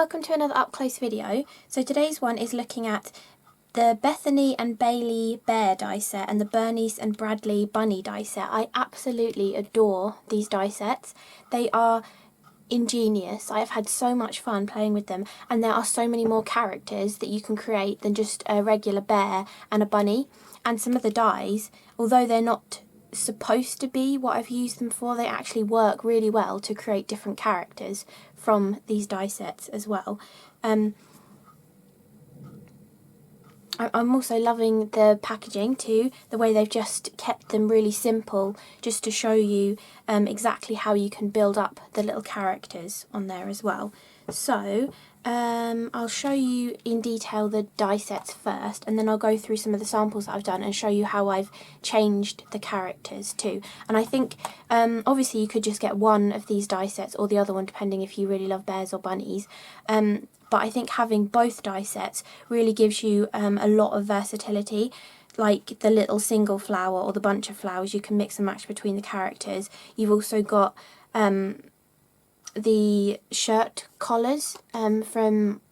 welcome to another up close video. So today's one is looking at the Bethany and Bailey bear die set and the Bernice and Bradley bunny die set. I absolutely adore these die sets. They are ingenious. I have had so much fun playing with them, and there are so many more characters that you can create than just a regular bear and a bunny. And some of the dies, although they're not supposed to be what I've used them for, they actually work really well to create different characters from these die sets as well. I'm also loving the packaging too, the way they've just kept them really simple, just to show you exactly how you can build up the little characters on there as well. So I'll show you in detail the die sets first, and then I'll go through some of the samples that I've done and show you how I've changed the characters too. And I think obviously you could just get one of these die sets or the other one depending if you really love bears or bunnies. But I think having both die sets really gives you a lot of versatility. Like the little single flower or the bunch of flowers, you can mix and match between the characters. You've also got the shirt collars from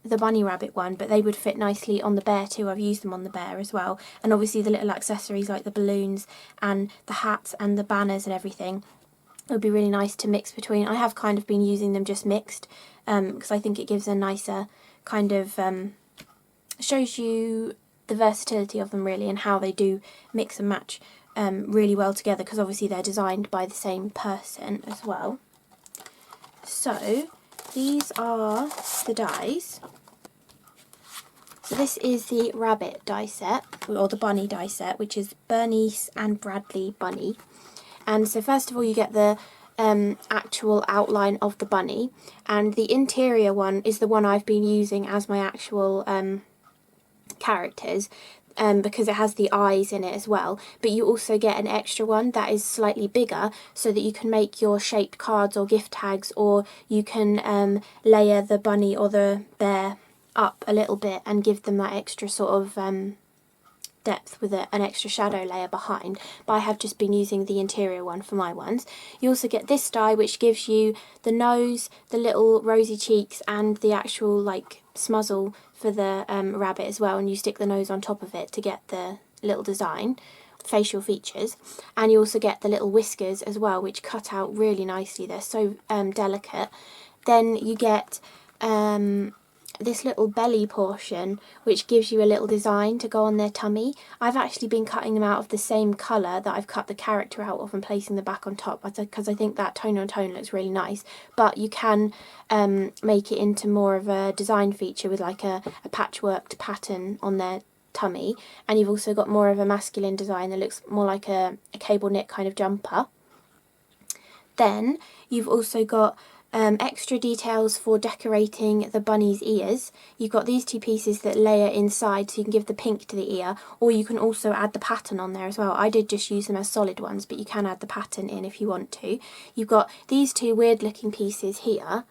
the bunny rabbit one, but they would fit nicely on the bear too. I've used them on the bear as well. And obviously the little accessories like the balloons and the hats and the banners and everything. It would be really nice to mix between. I have kind of been using them just mixed because I think it gives a nicer kind of, shows you the versatility of them really and how they do mix and match really well together, because obviously they're designed by the same person as well. So these are the dies. So this is the rabbit die set, or the bunny die set, which is Bernice and Bradley bunny. And so first of all you get the actual outline of the bunny, and the interior one is the one I've been using as my actual characters because it has the eyes in it as well. But you also get an extra one that is slightly bigger so that you can make your shaped cards or gift tags, or you can layer the bunny or the bear up a little bit and give them that extra sort of depth with an extra shadow layer behind. But I have just been using the interior one for my ones. You also get this die, which gives you the nose, the little rosy cheeks, and the actual like smuzzle for the rabbit as well, and you stick the nose on top of it to get the little design, facial features. And you also get the little whiskers as well, which cut out really nicely. They're so delicate. Then you get this little belly portion, which gives you a little design to go on their tummy. I've actually been cutting them out of the same colour that I've cut the character out of and placing the back on top, because I think that tone on tone looks really nice. But you can make it into more of a design feature with like a patchworked pattern on their tummy. And you've also got more of a masculine design that looks more like a cable knit kind of jumper. Then you've also got extra details for decorating the bunny's ears. You've got these two pieces that layer inside, so you can give the pink to the ear, or you can also add the pattern on there as well. I did just use them as solid ones, but you can add the pattern in if you want to. You've got these two weird looking pieces here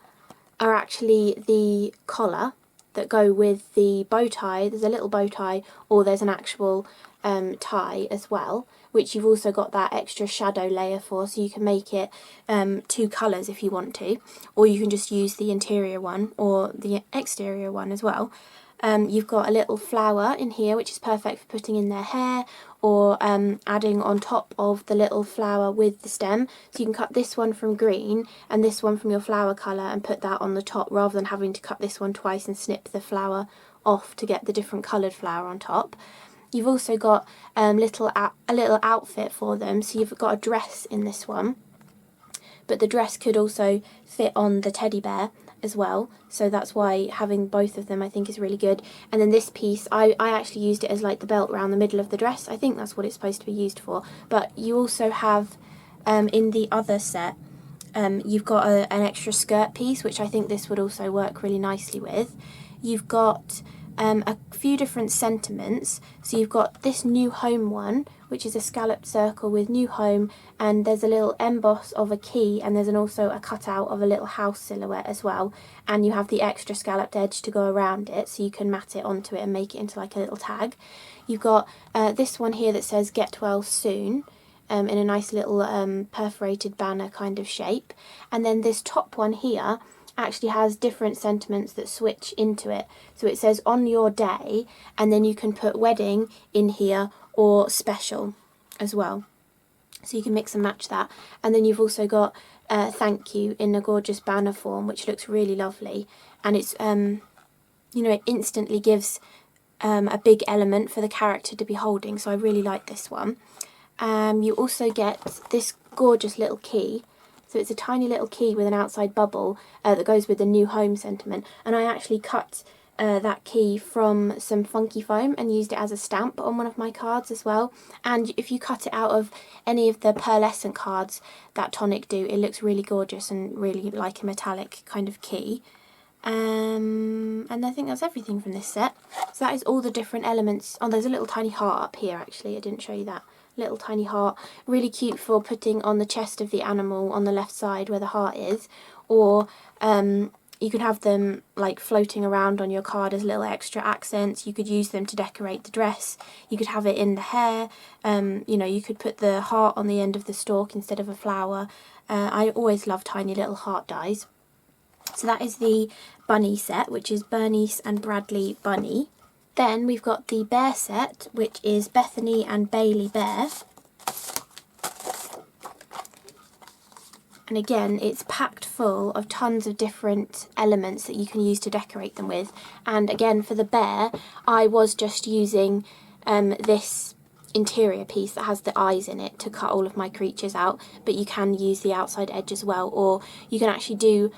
are actually the collar that go with the bow tie. There's a little bow tie, or there's an actual tie as well, which you've also got that extra shadow layer for, so you can make it two colours if you want to, or you can just use the interior one or the exterior one as well. You've got a little flower in here, which is perfect for putting in their hair, or adding on top of the little flower with the stem. So you can cut this one from green and this one from your flower colour and put that on the top, rather than having to cut this one twice and snip the flower off to get the different coloured flower on top. You've also got a little outfit for them, so you've got a dress in this one, but the dress could also fit on the teddy bear as well, so that's why having both of them I think is really good. And then this piece, I actually used it as like the belt around the middle of the dress. I think that's what it's supposed to be used for. But you also have in the other set you've got an extra skirt piece, which I think this would also work really nicely with. You've got a few different sentiments. So you've got this new home one, which is a scalloped circle with new home, and there's a little emboss of a key, and there's also a cutout of a little house silhouette as well. And you have the extra scalloped edge to go around it, so you can mat it onto it and make it into like a little tag. You've got this one here that says "Get Well Soon," in a nice little perforated banner kind of shape. And then this top one here actually has different sentiments that switch into it. So it says on your day, and then you can put wedding in here or special as well. So you can mix and match that. And then you've also got thank you in a gorgeous banner form, which looks really lovely. And it's, you know, it instantly gives a big element for the character to be holding. So I really like this one. You also get this gorgeous little key. So it's a tiny little key with an outside bubble that goes with the new home sentiment. And I actually cut that key from some funky foam and used it as a stamp on one of my cards as well. And if you cut it out of any of the pearlescent cards that Tonic do, it looks really gorgeous and really like a metallic kind of key. And I think that's everything from this set. So that is all the different elements. Oh, there's a little tiny heart up here actually, I didn't show you that. Little tiny heart, really cute for putting on the chest of the animal on the left side where the heart is, or you could have them like floating around on your card as little extra accents. You could use them to decorate the dress, you could have it in the hair, you know, you could put the heart on the end of the stalk instead of a flower. I always love tiny little heart dies. So that is the bunny set, which is Bernice and Bradley Bunny. Then we've got the bear set, which is Bethany and Bailey Bear. And again, it's packed full of tons of different elements that you can use to decorate them with. And again, for the bear, I was just using this interior piece that has the eyes in it to cut all of my creatures out, but you can use the outside edge as well, or you can actually do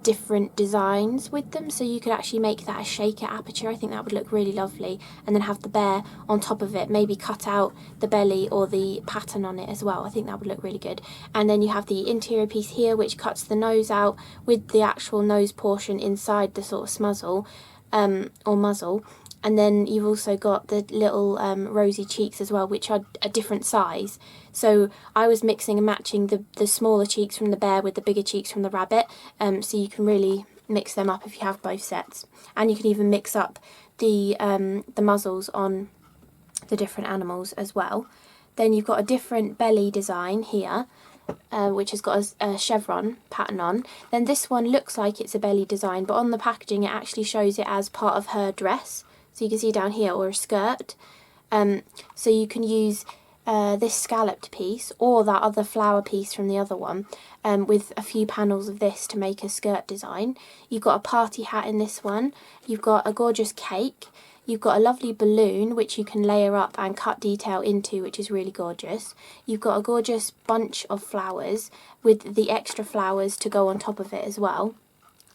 different designs with them, so you could actually make that a shaker aperture. I think that would look really lovely, and then have the bear on top of it, maybe cut out the belly or the pattern on it as well. I think that would look really good. And then you have the interior piece here which cuts the nose out with the actual nose portion inside the sort of smuzzle or muzzle. And then you've also got the little rosy cheeks as well, which are a different size. So I was mixing and matching the smaller cheeks from the bear with the bigger cheeks from the rabbit. So you can really mix them up if you have both sets. And you can even mix up the muzzles on the different animals as well. Then you've got a different belly design here, which has got a chevron pattern on. Then this one looks like it's a belly design, but on the packaging it actually shows it as part of her dress. So you can see down here, or a skirt. So you can use this scalloped piece or that other flower piece from the other one with a few panels of this to make a skirt design. You've got a party hat in this one. You've got a gorgeous cake. You've got a lovely balloon which you can layer up and cut detail into, which is really gorgeous. You've got a gorgeous bunch of flowers with the extra flowers to go on top of it as well.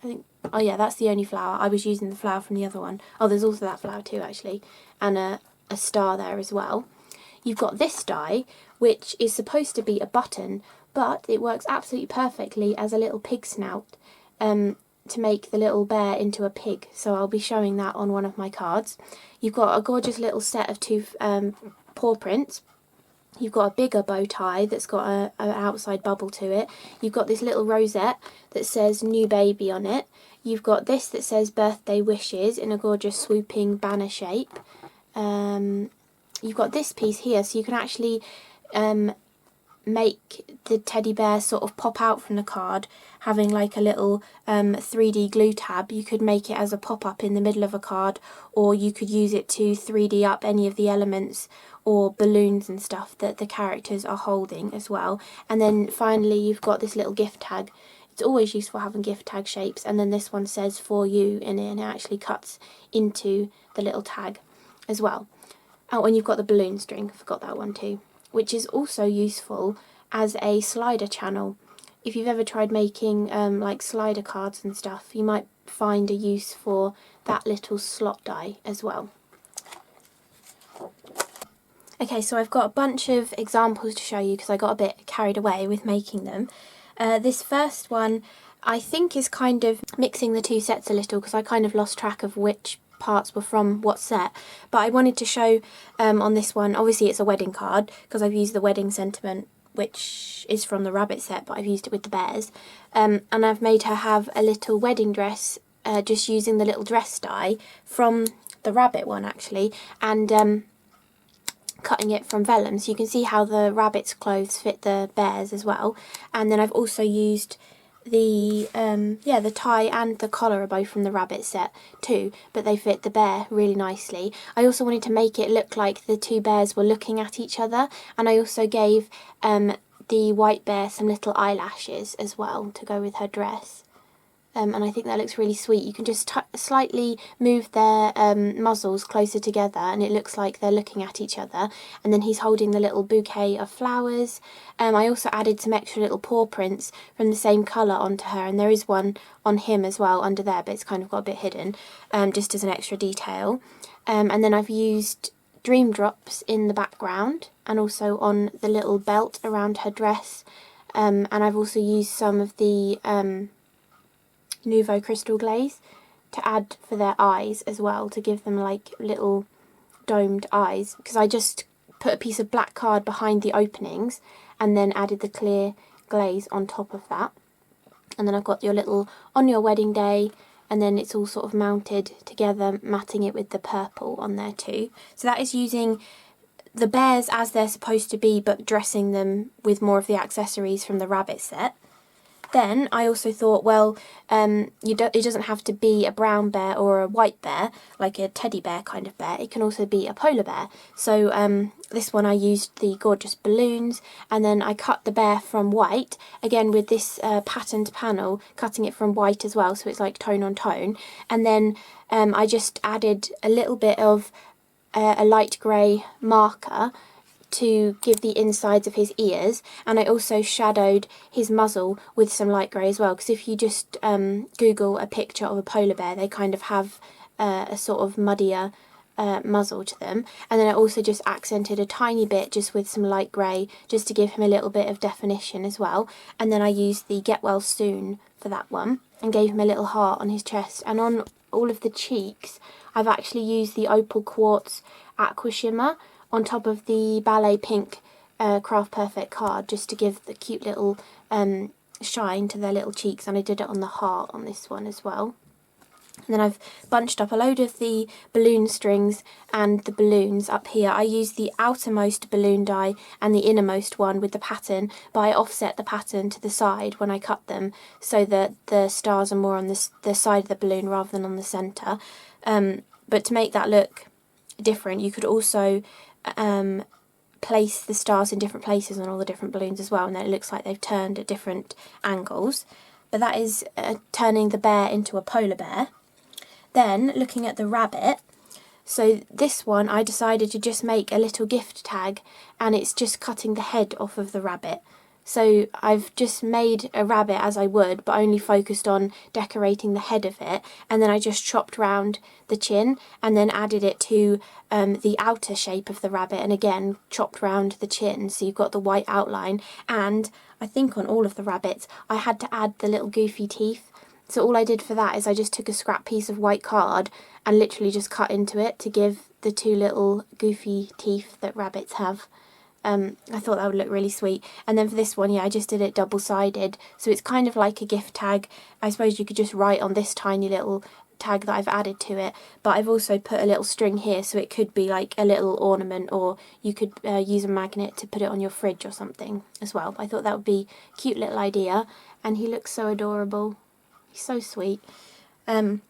I think, oh yeah, that's the only flower. I was using the flower from the other one. Oh, there's also that flower too actually, and a star there as well. You've got this die, which is supposed to be a button, but it works absolutely perfectly as a little pig snout to make the little bear into a pig. So I'll be showing that on one of my cards. You've got a gorgeous little set of two paw prints. You've got a bigger bow tie that's got an outside bubble to it. You've got this little rosette that says new baby on it. You've got this that says birthday wishes in a gorgeous swooping banner shape. You've got this piece here, so you can actually make the teddy bear sort of pop out from the card, having like a little 3D glue tab. You could make it as a pop-up in the middle of a card, or you could use it to 3D up any of the elements or balloons and stuff that the characters are holding as well. And then finally you've got this little gift tag. It's always useful having gift tag shapes, and then this one says for you in it, and it actually cuts into the little tag as well. Oh, and you've got the balloon string, I forgot that one too, which is also useful as a slider channel. If you've ever tried making like slider cards and stuff, you might find a use for that little slot die as well. Okay, so I've got a bunch of examples to show you because I got a bit carried away with making them. This first one I think is kind of mixing the two sets a little because I kind of lost track of which parts were from what set, but I wanted to show on this one, obviously it's a wedding card because I've used the wedding sentiment, which is from the rabbit set, but I've used it with the bears, and I've made her have a little wedding dress just using the little dress die from the rabbit one actually, and cutting it from vellum, so you can see how the rabbit's clothes fit the bears as well. And then I've also used the the tie and the collar are both from the rabbit set too, but they fit the bear really nicely. I also wanted to make it look like the two bears were looking at each other, and I also gave the white bear some little eyelashes as well to go with her dress. And I think that looks really sweet. You can just slightly move their muzzles closer together and it looks like they're looking at each other. And then he's holding the little bouquet of flowers. I also added some extra little paw prints from the same colour onto her, and there is one on him as well under there, but it's kind of got a bit hidden, just as an extra detail. And then I've used dream drops in the background and also on the little belt around her dress. And I've also used some of the Nouveau Crystal Glaze to add for their eyes as well, to give them like little domed eyes, because I just put a piece of black card behind the openings and then added the clear glaze on top of that. And then I've got your little on your wedding day, and then it's all sort of mounted together, matting it with the purple on there too. So that is using the bears as they're supposed to be, but dressing them with more of the accessories from the rabbit set. Then I also thought, well, it doesn't have to be a brown bear or a white bear, like a teddy bear kind of bear. It can also be a polar bear. So this one I used the gorgeous balloons, and then I cut the bear from white, again with this patterned panel, cutting it from white as well, so it's like tone on tone. And then I just added a little bit of a light grey marker to give the insides of his ears, and I also shadowed his muzzle with some light grey as well, because if you just Google a picture of a polar bear, they kind of have a sort of muddier muzzle to them. And then I also just accented a tiny bit just with some light grey, just to give him a little bit of definition as well. And then I used the Get Well Soon for that one and gave him a little heart on his chest. And on all of the cheeks I've actually used the Opal Quartz Aqua Shimmer on top of the Ballet Pink Craft Perfect card, just to give the cute little shine to their little cheeks, and I did it on the heart on this one as well. And then I've bunched up a load of the balloon strings and the balloons up here. I used the outermost balloon die and the innermost one with the pattern, but I offset the pattern to the side when I cut them, so that the stars are more on the side of the balloon rather than on the centre. But to make that look different, you could also place the stars in different places on all the different balloons as well, and then it looks like they've turned at different angles. But that is turning the bear into a polar bear. Then looking at the rabbit, so this one I decided to just make a little gift tag, and it's just cutting the head off of the rabbit. So I've just made a rabbit as I would, but only focused on decorating the head of it, and then I just chopped round the chin and then added it to the outer shape of the rabbit, and again chopped round the chin, so you've got the white outline. And I think on all of the rabbits I had to add the little goofy teeth, so all I did for that is I just took a scrap piece of white card and literally just cut into it to give the two little goofy teeth that rabbits have. I thought that would look really sweet. And then for this one, yeah, I just did it double-sided, so it's kind of like a gift tag. I suppose you could just write on this tiny little tag that I've added to it, but I've also put a little string here, so it could be like a little ornament, or you could use a magnet to put it on your fridge or something as well. I thought that would be a cute little idea, and he looks so adorable. He's so sweet. And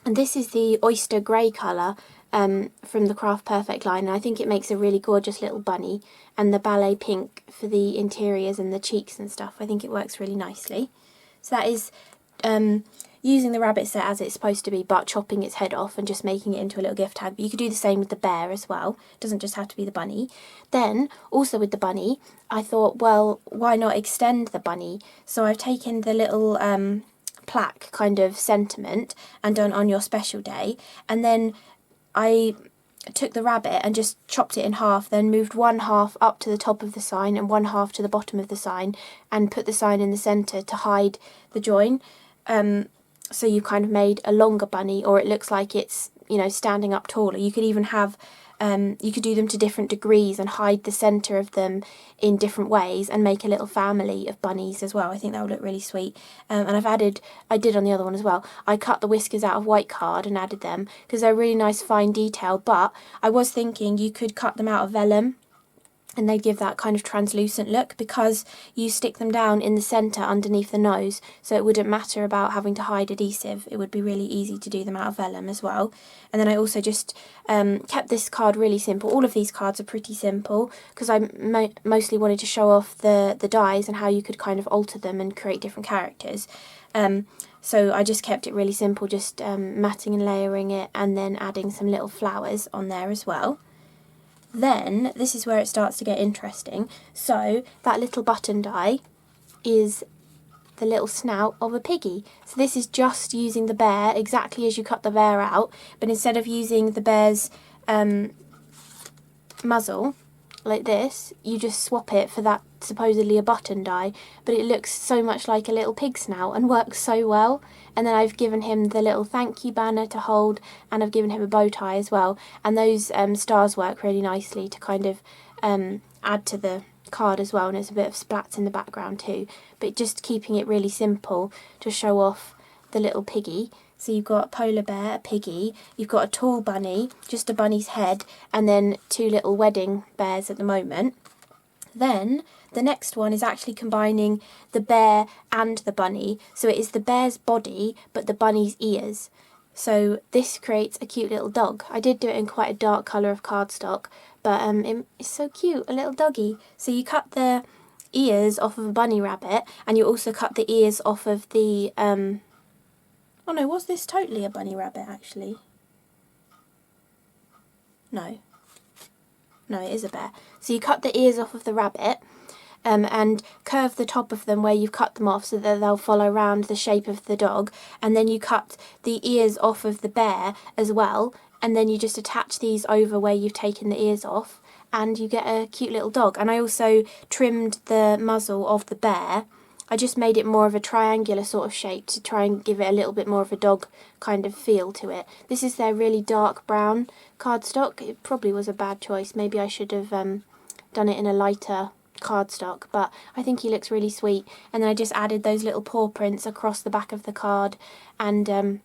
this is the oyster grey colour from the Craft Perfect line, and I think it makes a really gorgeous little bunny, and the Ballet Pink for the interiors and the cheeks and stuff. I think it works really nicely. So that is using the rabbit set as it's supposed to be, but chopping its head off and just making it into a little gift tag. But you could do the same with the bear as well. It doesn't just have to be the bunny. Then, also with the bunny, I thought, well, why not extend the bunny? So I've taken the little plaque kind of sentiment and done on your special day, and then I took the rabbit and just chopped it in half, then moved one half up to the top of the sign and one half to the bottom of the sign, and put the sign in the centre to hide the join. So you've kind of made a longer bunny, or it looks like it's, you know, standing up taller. You could even have, you could do them to different degrees and hide the centre of them in different ways and make a little family of bunnies as well. I think that would look really sweet. And I did on the other one as well, I cut the whiskers out of white card and added them because they're really nice fine detail, but I was thinking you could cut them out of vellum and they give that kind of translucent look because you stick them down in the centre underneath the nose, so it wouldn't matter about having to hide adhesive. It would be really easy to do them out of vellum as well. And then I also just kept this card really simple. All of these cards are pretty simple because I mostly wanted to show off the dies and how you could kind of alter them and create different characters. So I just kept it really simple, just matting and layering it, and then adding some little flowers on there as well. Then, this is where it starts to get interesting. So, that little button die is the little snout of a piggy. So this is just using the bear exactly as you cut the bear out, but instead of using the bear's muzzle, like this, you just swap it for that supposedly a button die, but it looks so much like a little pig snout and works so well. And then I've given him the little thank you banner to hold, and I've given him a bow tie as well, and those stars work really nicely to kind of add to the card as well, and there's a bit of splats in the background too, but just keeping it really simple to show off the little piggy. So you've got a polar bear, a piggy, you've got a tall bunny, just a bunny's head, and then two little wedding bears at the moment. Then the next one is actually combining the bear and the bunny, so it is the bear's body but the bunny's ears. So this creates a cute little dog. I did do it in quite a dark colour of cardstock, but it's so cute, a little doggy. So you cut the ears off of a bunny rabbit, and you also cut the ears off of the oh no, was this totally a bunny rabbit actually? No, it is a bear. So you cut the ears off of the rabbit and curve the top of them where you've cut them off so that they'll follow around the shape of the dog, and then you cut the ears off of the bear as well, and then you just attach these over where you've taken the ears off, and you get a cute little dog. And I also trimmed the muzzle of the bear. I just made it more of a triangular sort of shape to try and give it a little bit more of a dog kind of feel to it. This is their really dark brown cardstock. It probably was a bad choice. Maybe I should have done it in a lighter cardstock, but I think he looks really sweet. And then I just added those little paw prints across the back of the card, and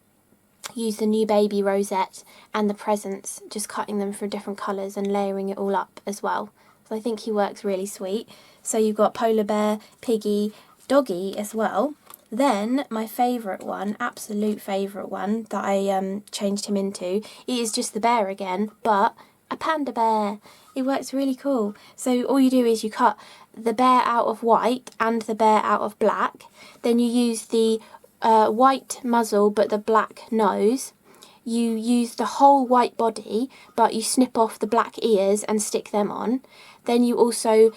used the new baby rosette and the presents, just cutting them for different colours and layering it all up as well. So I think he works really sweet. So you've got polar bear, piggy, doggy as well. Then my favourite one, absolute favourite one that I changed him into, it is just the bear again, but a panda bear. It works really cool. So all you do is you cut the bear out of white and the bear out of black, then you use the white muzzle but the black nose. You use the whole white body, but you snip off the black ears and stick them on. Then you also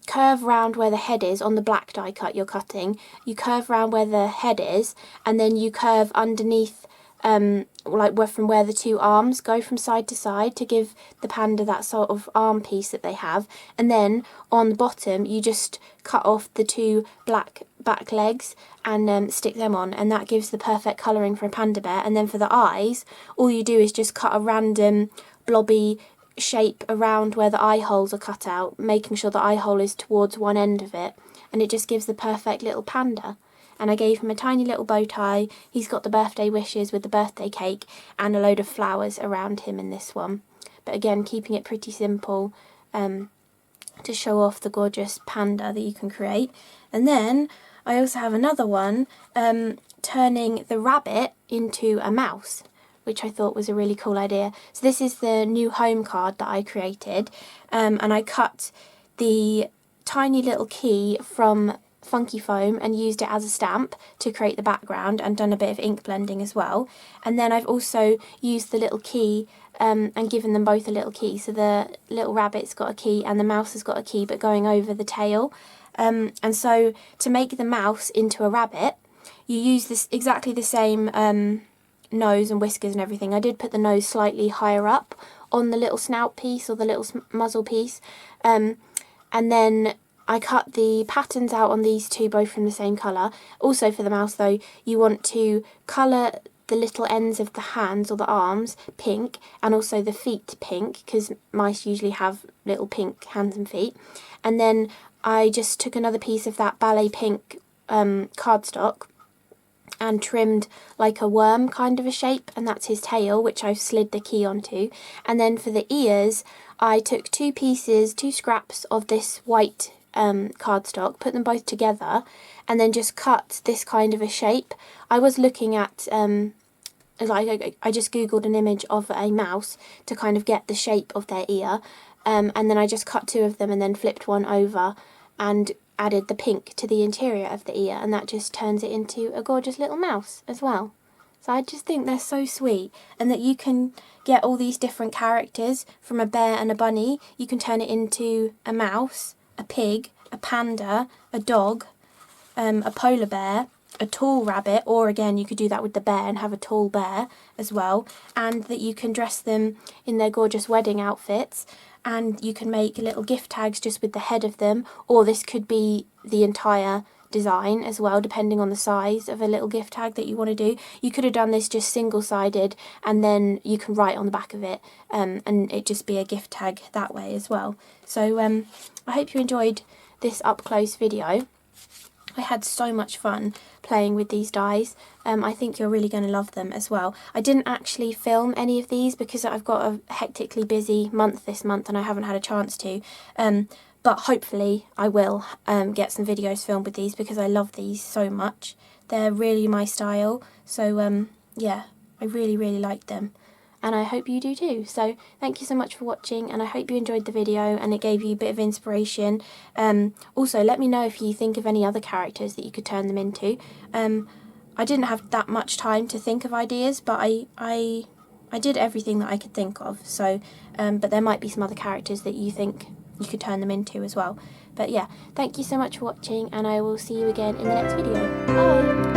curve round where the head is on the black die cut you're cutting. You curve round where the head is, and then you curve underneath, like from where the two arms go from side to side to give the panda that sort of arm piece that they have. And then on the bottom, you just cut off the two black back legs and stick them on, and that gives the perfect colouring for a panda bear. And then for the eyes, all you do is just cut a random blobby shape around where the eye holes are cut out, making sure the eye hole is towards one end of it, and it just gives the perfect little panda. And I gave him a tiny little bow tie. He's got the birthday wishes with the birthday cake and a load of flowers around him in this one. But again, keeping it pretty simple to show off the gorgeous panda that you can create. And then I also have another one turning the rabbit into a mouse, which I thought was a really cool idea. So this is the new home card that I created, and I cut the tiny little key from Funky Foam and used it as a stamp to create the background, and done a bit of ink blending as well. And then I've also used the little key and given them both a little key. So the little rabbit's got a key and the mouse has got a key, but going over the tail. And so to make the mouse into a rabbit, you use this exactly the same nose and whiskers and everything. I did put the nose slightly higher up on the little snout piece or the little muzzle piece, and then I cut the patterns out on these two, both from the same colour. Also for the mouse though, you want to colour the little ends of the hands or the arms pink, and also the feet pink, because mice usually have little pink hands and feet. And then I just took another piece of that ballet pink cardstock and trimmed like a worm kind of a shape, and that's his tail, which I've slid the key onto. And then for the ears, I took two scraps of this white cardstock, put them both together, and then just cut this kind of a shape. I was looking at I just googled an image of a mouse to kind of get the shape of their ear, and then I just cut two of them and then flipped one over and added the pink to the interior of the ear, and that just turns it into a gorgeous little mouse as well. So I just think they're so sweet, and that you can get all these different characters from a bear and a bunny. You can turn it into a mouse, a pig, a panda, a dog, a polar bear, a tall rabbit, or again you could do that with the bear and have a tall bear as well, and that you can dress them in their gorgeous wedding outfits, and you can make little gift tags just with the head of them, or this could be the entire design as well, depending on the size of a little gift tag that you want to do. You could have done this just single-sided, and then you can write on the back of it, and it just be a gift tag that way as well. So I hope you enjoyed this up-close video. I had so much fun playing with these dies. I think you're really going to love them as well. I didn't actually film any of these because I've got a hectically busy month this month and I haven't had a chance to. But hopefully I will get some videos filmed with these because I love these so much. They're really my style. So yeah, I really, really like them. And I hope you do too. So thank you so much for watching, and I hope you enjoyed the video and it gave you a bit of inspiration. Also, let me know if you think of any other characters that you could turn them into. I didn't have that much time to think of ideas, but I did everything that I could think of. So, but there might be some other characters that you think you could turn them into as well. But yeah, thank you so much for watching, and I will see you again in the next video. Bye!